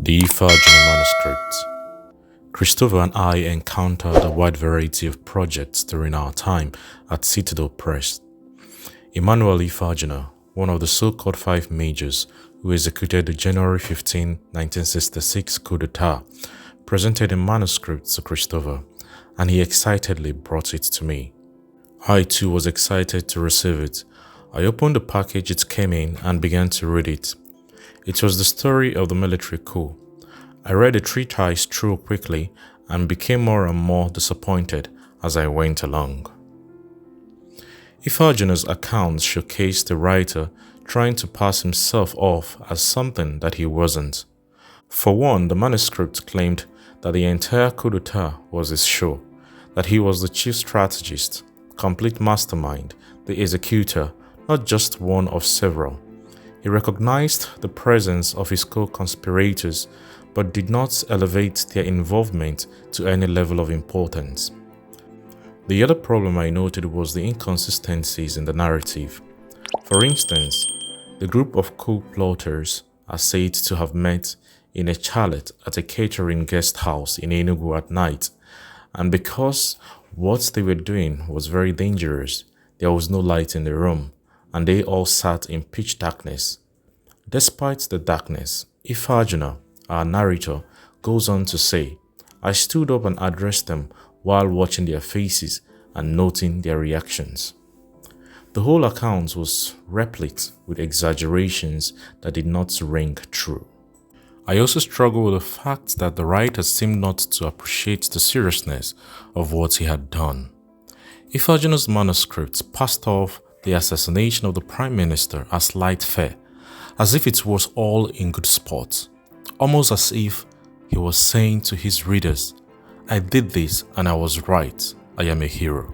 The Ifeajuna Manuscript. Christopher and I encountered a wide variety of projects during our time at Citadel Press. Emmanuel Ifeajuna, one of the so-called five majors who executed the January 15, 1966 coup d'etat, presented a manuscript to Christopher, and he excitedly brought it to me. I too was excited to receive it. I opened the package it came in and began to read it. It was the story of the military coup. I read the treatise through quickly and became more and more disappointed as I went along. Ifeajuna's accounts showcased the writer trying to pass himself off as something that he wasn't. For one, the manuscript claimed that the entire coup d'etat was his show, that he was the chief strategist, complete mastermind, the executor, not just one of several. He recognized the presence of his co-conspirators, but did not elevate their involvement to any level of importance. The other problem I noted was the inconsistencies in the narrative. For instance, the group of coup plotters are said to have met in a chalet at a catering guest house in Enugu at night, and because what they were doing was very dangerous, there was no light in the room, and they all sat in pitch darkness. Despite the darkness, Ifeajuna, our narrator, goes on to say, I stood up and addressed them while watching their faces and noting their reactions. The whole account was replete with exaggerations that did not ring true. I also struggle with the fact that the writer seemed not to appreciate the seriousness of what he had done. Ifeajuna's manuscript passed off the assassination of the Prime Minister as light fare, as if it was all in good sport, almost as if he was saying to his readers, I did this and I was right, I am a hero.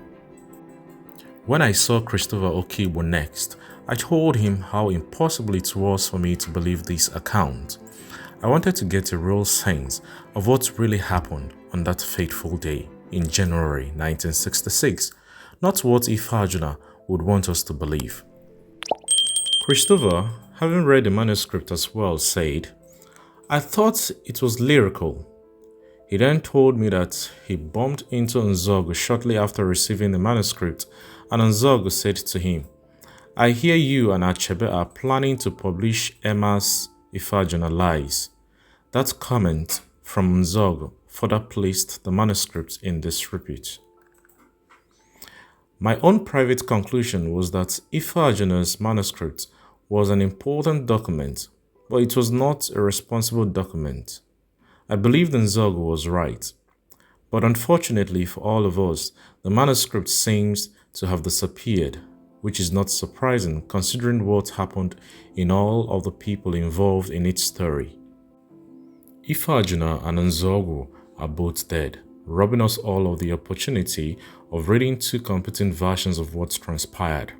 When I saw Christopher Okigbo next, I told him how impossible it was for me to believe this account. I wanted to get a real sense of what really happened on that fateful day in January 1966, not what Ifeajuna would want us to believe. Christopher, having read the manuscript as well, said, I thought it was lyrical. He then told me that he bumped into Nzogu shortly after receiving the manuscript, and Nzogu said to him, I hear you and Achebe are planning to publish Emma's Ifeajuna Lies. That comment from Nzogu further placed the manuscript in disrepute. My own private conclusion was that Ifeajuna's manuscript was an important document, but it was not a responsible document. I believed Nzogu was right, but unfortunately for all of us, the manuscript seems to have disappeared, which is not surprising considering what happened in all of the people involved in its story. Ifeajuna and Nzogu are both dead, robbing us all of the opportunity of reading two competing versions of what transpired.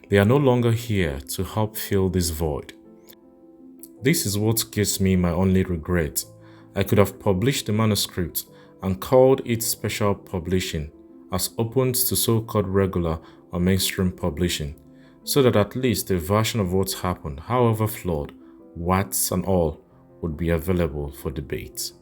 They are no longer here to help fill this void. This is what gives me my only regret. I could have published the manuscript and called it special publishing, as opposed to so-called regular or mainstream publishing, so that at least a version of what happened, however flawed, warts and all, would be available for debate.